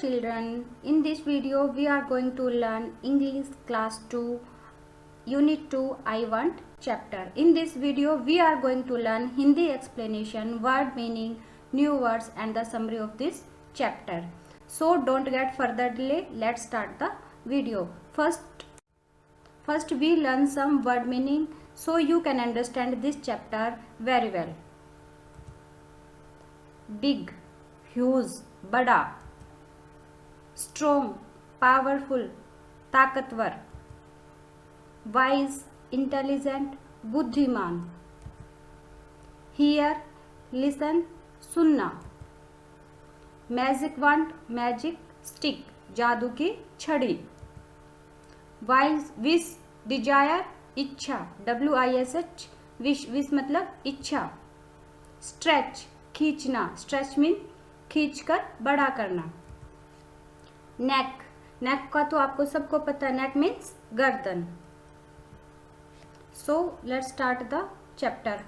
children, in this video we are going to learn English class 2 unit 2 I want chapter. In this video we are going to learn Hindi explanation, word meaning, new words and the summary of this chapter. So don't get further delay, let's start the video. First we learn some word meaning so you can understand this chapter very well. Big, huge, बड़ा, strong, powerful, ताकतवर, wise, intelligent, बुद्धिमान, here, listen, सुनना, magic wand, magic stick, जादू की छड़ी, wise, wish, Dzire, इच्छा, WISH, wish मतलब इच्छा, स्ट्रेच, खींचना, स्ट्रेच मीन खींचकर बड़ा करना, नेक का तो आपको सबको पता है, नेक मीन्स गर्दन. So let's start the chapter.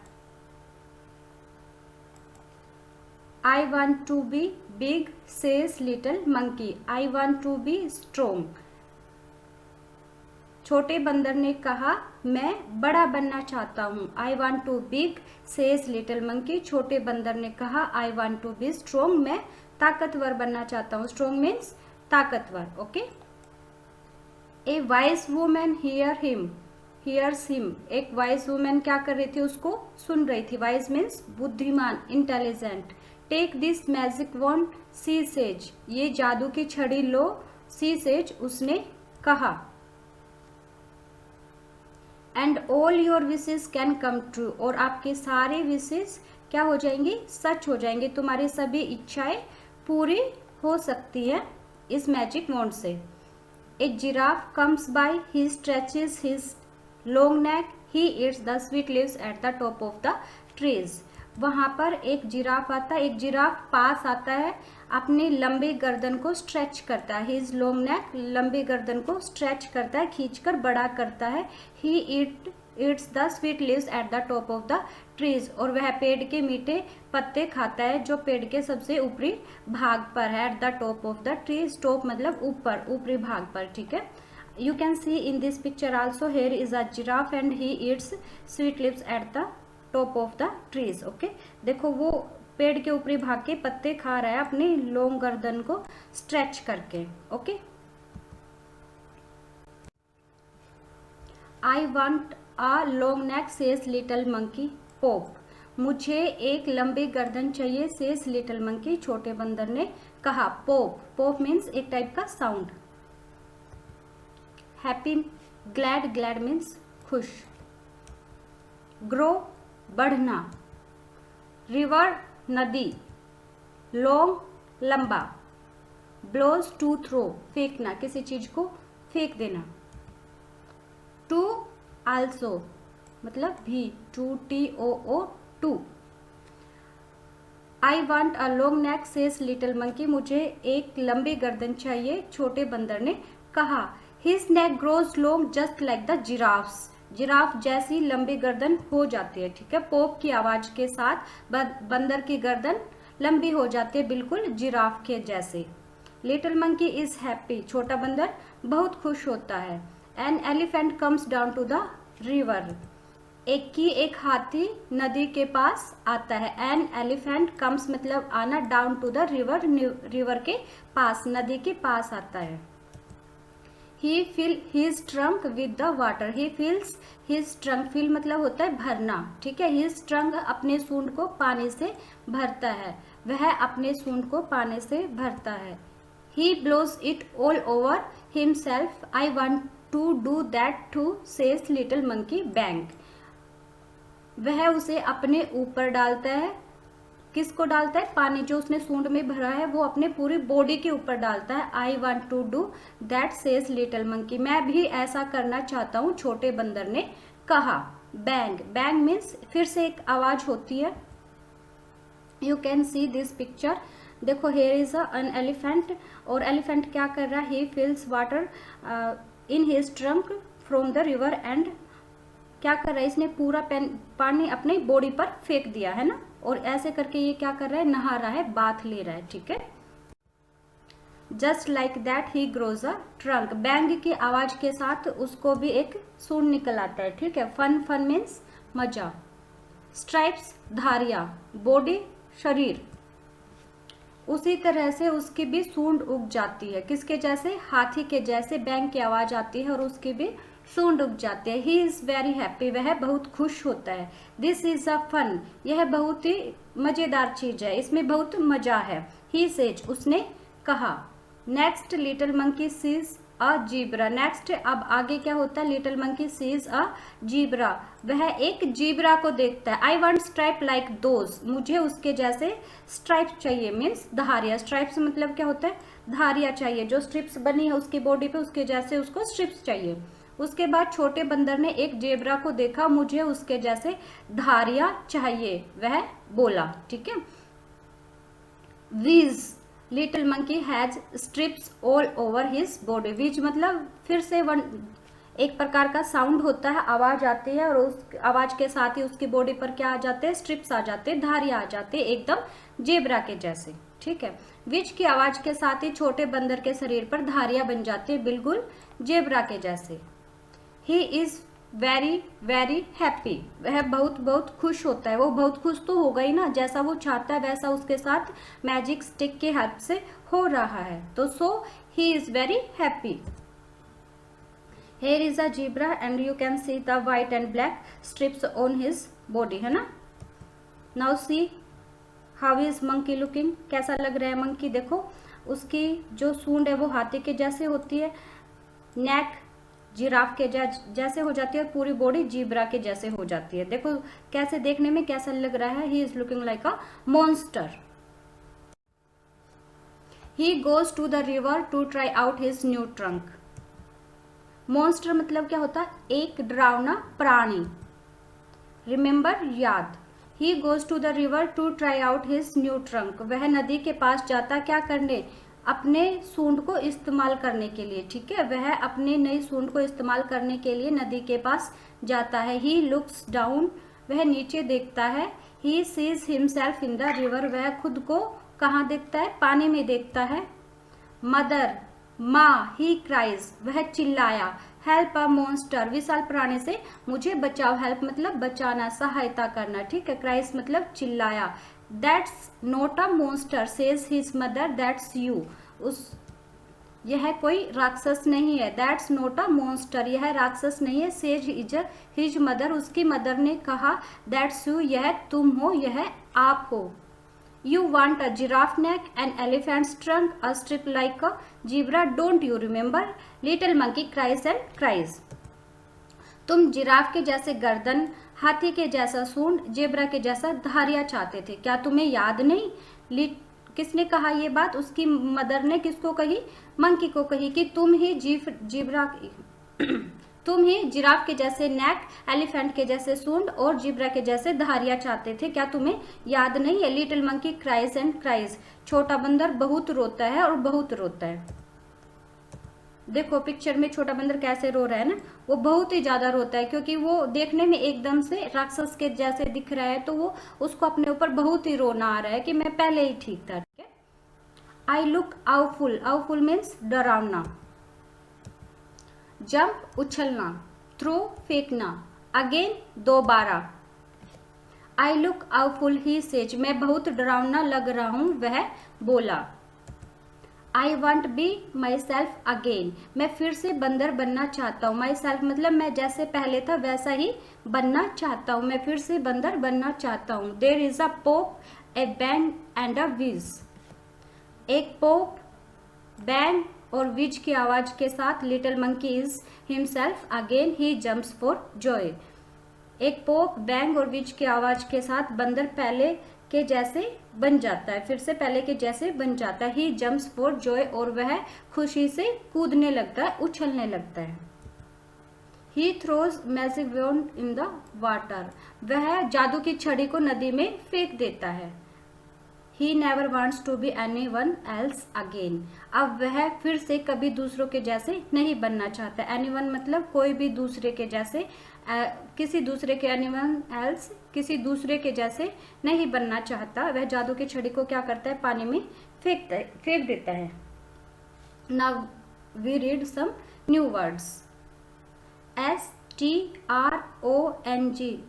I want to be big says little monkey. I want to be strong. छोटे बंदर ने कहा मैं बड़ा बनना चाहता हूँ. I want to big says little monkey. छोटे बंदर ने कहा I want to be strong. मैं ताकतवर बनना चाहता हूँ. स्ट्रोंग मीन्स ताकतवर. Okay. A wise woman hears him. एक वाइज वुमेन क्या कर रही थी, उसको सुन रही थी. वाइज मीन्स बुद्धिमान, intelligent. Take this magic wand she says. ये जादू की छड़ी लो. सी सेज उसने कहा. And all your wishes can come true. और आपके सारे विशेस क्या हो जाएंगी, सच हो जाएंगे. तुम्हारी सभी इच्छाएं पूरी हो सकती है इस मैजिक वॉन्ड से. A giraffe comes by, he stretches his long neck, he eats the sweet leaves at the top of the trees. वहां पर एक जिराफ आता है. एक जिराफ पास आता है, अपनी लंबी गर्दन को स्ट्रेच करता है. हिज लॉन्ग नेक, लंबी गर्दन को स्ट्रेच करता है, खींचकर बड़ा करता है. ही eats the sweet leaves at the top of the trees. और वह पेड़ के मीठे पत्ते खाता है जो पेड़ के सबसे ऊपरी भाग पर है. Eight the top of the trees. Top मतलब ऊपर, ऊपरी भाग पर. ठीक है. You can C in this picture also here is a giraffe and he eats sweet leaves at the top of the trees. Okay. देखो वो पेड़ के ऊपरी भाग के पत्ते खा रहा है अपनी लॉन्ग गर्दन को स्ट्रेच करके. Okay. I want a long neck says little monkey pope. मुझे एक लंबी गर्दन चाहिए. सेज लिटिल मंकी, छोटे बंदर ने कहा. पोप मीन्स एक टाइप का साउंड. हैप्पी, ग्लैड मीन्स खुश. ग्रो, बढ़ना. रिवर, नदी. लॉन्ग, लंबा. ब्लोज, टू थ्रो, फेंकना, किसी चीज को फेंक देना. टू, आल्सो मतलब भी. Too, TOO, too. I want a long neck says little monkey. मुझे एक लंबी गर्दन चाहिए, छोटे बंदर ने कहा. His neck grows long just like the giraffes. Giraffe जैसी लंबी गर्दन हो जाती है. ठीक है. पोप की आवाज के साथ बंदर की गर्दन लंबी हो जाती है, बिल्कुल जिराफ के जैसे. Little monkey is happy. छोटा बंदर बहुत खुश होता है. An elephant comes down to the river. एक हाथी नदी के पास आता है. एन एलिफेंट कम्स मतलब आना, down to the river, river के पास, नदी के पास आता है. He fill his trunk with the water. He fills his trunk. fill मतलब होता है भरना. ठीक है. his trunk अपने सूंड को पानी से भरता है. वह अपने सूंड को पानी से भरता है. He blows it all over himself. I want to do that too, says little monkey bang. वह उसे अपने ऊपर डालता है. किसको डालता है, पानी जो उसने सूंड में भरा है वो अपने पूरी बॉडी के ऊपर डालता है. I want to do that says little monkey. मैं भी ऐसा करना चाहता हूँ, छोटे बंदर ने कहा. बैंग मीन्स फिर से एक आवाज होती है. You can see this picture. देखो हेयर इज एन एलिफेंट. और एलिफेंट क्या कर रहा है, he fills water in his trunk from the river. And क्या कर रहा है, इसने पूरा पानी अपने बॉडी पर फेंक दिया है ना. और ऐसे करके ये क्या कर रहा है, नहा रहा है, बाथ ले रहा है. ठीक है. Just like that he grows a trunk. Bang की आवाज के साथ उसको भी एक सूंड निकल आता है, ठीक है। फन, फन मीन्स मजा। स्ट्राइप्स धारियां, बॉडी शरीर, उसी तरह से उसकी भी सूंड उग जाती है। किसके जैसे? हाथी के जैसे बैंग की आवाज आती है और उसकी भी सूंड उग जाती है। ही इज वेरी हैप्पी, वह बहुत खुश होता है। दिस इज अ फन, यह बहुत ही मजेदार चीज है, इसमें बहुत मजा है। ही सेज, उसने कहा। Next little monkey sees a zebra. Next अब आगे क्या होता है? Little monkey sees a zebra, वह एक जीब्रा को देखता है। I want stripe like those, मुझे उसके जैसे स्ट्राइप चाहिए, मीन्स धारियां। स्ट्राइप्स मतलब क्या होता है? धारियां चाहिए, जो स्ट्रिप्स बनी है उसकी बॉडी पे उसके जैसे उसको स्ट्रिप्स चाहिए। उसके बाद छोटे बंदर ने एक जेब्रा को देखा, मुझे उसके जैसे धारियां चाहिए, वह बोला, ठीक है। Whizz, little monkey has stripes all over his body. Whizz मतलब फिर से वन एक प्रकार का साउंड होता है, आवाज आती है और उस आवाज के साथ ही उसकी बॉडी पर क्या आ जाते हैं? स्ट्रिप्स आ जाते हैं, धारियां आ जाती है, एकदम जेब्रा के जैसे, ठीक है। विच की आवाज के साथ ही छोटे बंदर के शरीर पर धारियां बन जाती है, बिल्कुल जेब्रा के जैसे। ही इज वेरी वेरी हैप्पी, वह बहुत बहुत खुश होता है। वो बहुत खुश तो होगा ही ना, जैसा वो चाहता है वैसा उसके साथ मैजिक स्टिक के हेल्प से हो रहा है, तो so he is very happy. Here is a zebra and you can see the white and black strips on his body, है ना। Now see how is monkey looking, कैसा लग रहा है मंकी? देखो उसकी जो सूंड है वो हाथी के जैसे होती है, नेक जिराफ के जैसे हो जाती है और पूरी बॉडी जीब्रा के जैसे हो जाती है। देखो कैसे देखने में कैसा लग रहा है। He is looking like a monster. He goes to the river to try out his new trunk. Monster मतलब क्या होता है? एक डरावना प्राणी। रिमेंबर, याद। He goes to the river to try out his new trunk, वह नदी के पास जाता क्या करने? अपने सूंड को इस्तेमाल करने के लिए, ठीक है। वह अपने नई सूंड को इस्तेमाल करने के लिए नदी के पास जाता है। ही लुक्स डाउन, वह नीचे देखता है। He sees himself in the river, वह खुद को कहाँ देखता है? पानी में देखता है। मदर, माँ, ही क्राइज, वह चिल्लाया। हेल्प अ मॉन्स्टर, विशाल प्राणी से मुझे बचाओ। हेल्प मतलब बचाना, सहायता करना, ठीक है। क्राइज मतलब चिल्लाया। That's not a monster says his mother, that's you, उस यह कोई राक्षस नहीं है। दैट्स नॉट अ मॉन्स्टर, यह राक्षस नहीं है। सेज हिज मदर, उसकी मदर ने कहा। दैट्स यू, यह तुम हो, यह आप हो। You want a giraffe neck, an elephant's trunk, a strip like a zebra, don't you remember? Little monkey cries and cries. तुम जिराफ के जैसे गर्दन, हाथी के जैसा सूंड, जेब्रा के जैसा धारियां चाहते थे, क्या तुम्हें याद नहीं? किसने कहा ये बात? उसकी मदर ने किसको कही? मंकी को कही कि तुम ही जिब्रा तुम ही जिराफ के जैसे नेक, एलिफेंट के जैसे सूंड और जिब्रा के जैसे धारियां चाहते थे, क्या तुम्हें याद नहीं है? Little monkey cries and cries, छोटा बंदर बहुत रोता है और बहुत रोता है। देखो पिक्चर में छोटा बंदर कैसे रो रहा है ना, वो बहुत ही ज्यादा रोता है, क्योंकि वो देखने में एकदम से राक्षस के जैसे दिख रहा है, तो वो उसको अपने ऊपर बहुत ही रोना आ रहा है कि मैं पहले ही ठीक था, ठीक है। आई लुक आउफुल, आउफुल मीन्स डरावना। जंप उछलना, थ्रो फेंकना, अगेन दोबारा। आई लुक आउफुल ही सेज, मैं बहुत डरावना लग रहा हूं, वह बोला। I want be my self again, मैं फिर से बंदर बनना चाहता हूँ। माई सेल्फ मतलब मैं जैसे पहले था वैसा ही बनना चाहता हूँ, मैं फिर से बंदर बनना चाहता हूँ। There is a pop, a bang and a whizz, एक पोप, बैंग और विज की आवाज के साथ little monkey is himself again, he jumps for joy. एक पोप, बैंग और विज की आवाज के साथ बंदर पहले के जैसे बन जाता है, फिर से पहले के जैसे बन जाता है। ही जम्प्स फॉर जॉय, और वह खुशी से कूदने लगता है, उछलने लगता है। He throws magic wand in the water, वह जादू की छड़ी को नदी में फेंक देता है। He never wants to be anyone else again, अब वह फिर से कभी दूसरों के जैसे नहीं बनना चाहता। anyone मतलब कोई भी दूसरे के जैसे, किसी दूसरे के anyone else, किसी दूसरे के जैसे नहीं बनना चाहता। वह जादू की छड़ी को क्या करता है? पानी में फेंक देता है। Now we read some new words. strong,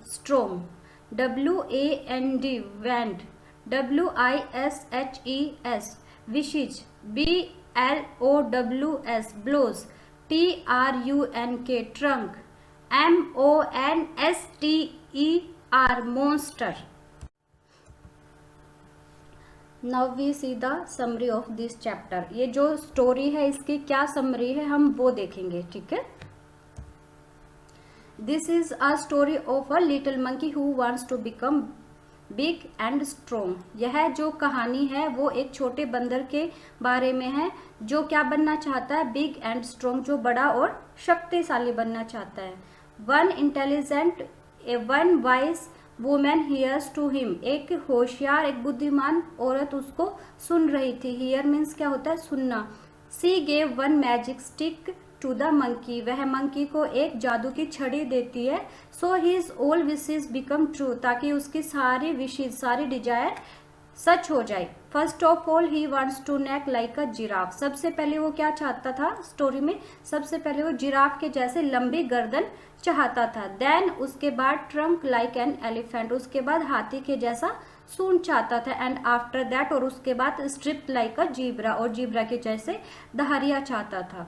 strong. wand, wand. wishes, wishes. blows, blows. trunk, trunk. monster, monster. Now we see the summary of this chapter. ये जो स्टोरी है इसकी क्या समरी है हम वो देखेंगे. ठीक है. This is a story of a little monkey who wants to become big and strong. यह जो कहानी है वो एक छोटे बंदर के बारे में है जो क्या बनना चाहता है, बिग एंड स्ट्रोंग, जो बड़ा और शक्तिशाली बनना चाहता है. One intelligent, one wise woman hears to him. एक होशियार, एक बुद्धिमान औरत उसको सुन रही थी. हियर मीन्स क्या होता है, सुनना. She gave one magic stick to the monkey. वह मंकी को एक जादू की छड़ी देती है. So his all wishes become true. ताकि उसकी सारी विशेस, सारी डिजायर सच हो जाए. First of all he wants to neck like a giraffe. सबसे पहले वो क्या चाहता था स्टोरी में, सबसे पहले वो जिराफ के जैसे लंबी गर्दन चाहता था. देन उसके बाद ट्रंक लाइक एन एलिफेंट. उसके बाद हाथी के जैसा सूंड चाहता था. एंड आफ्टर दैट, और उसके बाद स्ट्रिप लाइक अ जीब्रा, और जीब्रा के जैसे दहारिया चाहता था.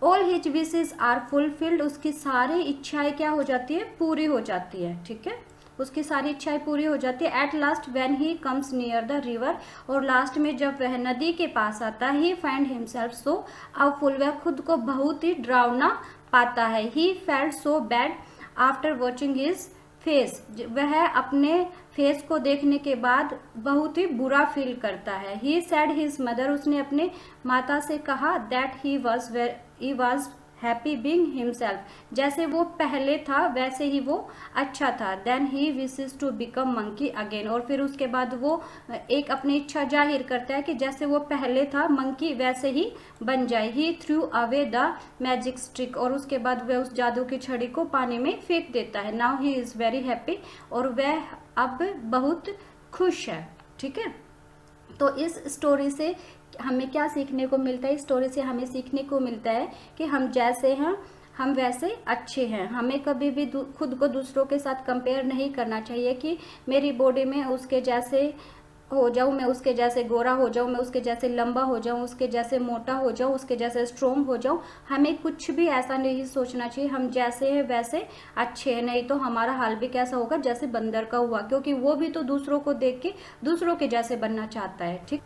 All his wishes are fulfilled. उसकी सारी इच्छाएं क्या हो जाती है, पूरी हो जाती है. ठीक है, उसकी सारी इच्छाएं पूरी हो जाती है. At last when he comes near the river. और लास्ट में जब वह नदी के पास आता है, ही फाइंड हिमसेल्फ सो अवफुल. वह खुद को बहुत ही डरावना पाता है. He felt so bad after watching his face. वह अपने फेस को देखने के बाद बहुत ही बुरा फील करता है. He said his mother. उसने अपने माता से कहा that he was happy being himself. जैसे वो पहले था वैसे ही वो अच्छा था. Then he wishes to become monkey again. और फिर उसके बाद वो एक अपनी इच्छा जाहिर करता है कि जैसे वो पहले था मंकी वैसे ही बन जाए. He threw away the magic stick. और उसके बाद वह उस जादू की छड़ी को पानी में फेंक देता है. Now he is very happy. और वह अब बहुत खुश है. ठीक है, तो इस स्टोरी से हमें क्या सीखने को मिलता है, इस स्टोरी से हमें सीखने को मिलता है कि हम जैसे हैं हम वैसे अच्छे हैं. हमें कभी भी खुद को दूसरों के साथ कंपेयर नहीं करना चाहिए कि मेरी बॉडी में उसके जैसे हो जाऊं, मैं उसके जैसे गोरा हो जाऊं, मैं उसके जैसे लंबा हो जाऊं, उसके जैसे मोटा हो जाऊं, उसके जैसे स्ट्रोंग हो जाऊं. हमें कुछ भी ऐसा नहीं सोचना चाहिए. हम जैसे हैं वैसे अच्छे हैं, नहीं तो हमारा हाल भी कैसा होगा जैसे बंदर का हुआ, क्योंकि वो भी तो दूसरों को देख के दूसरों के जैसे बनना चाहता है. ठीक.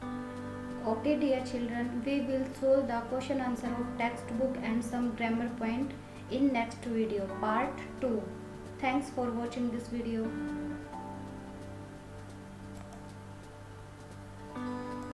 Okay dear children, we will solve the question answer of textbook and some grammar point in next video, part 2. Thanks for watching this video.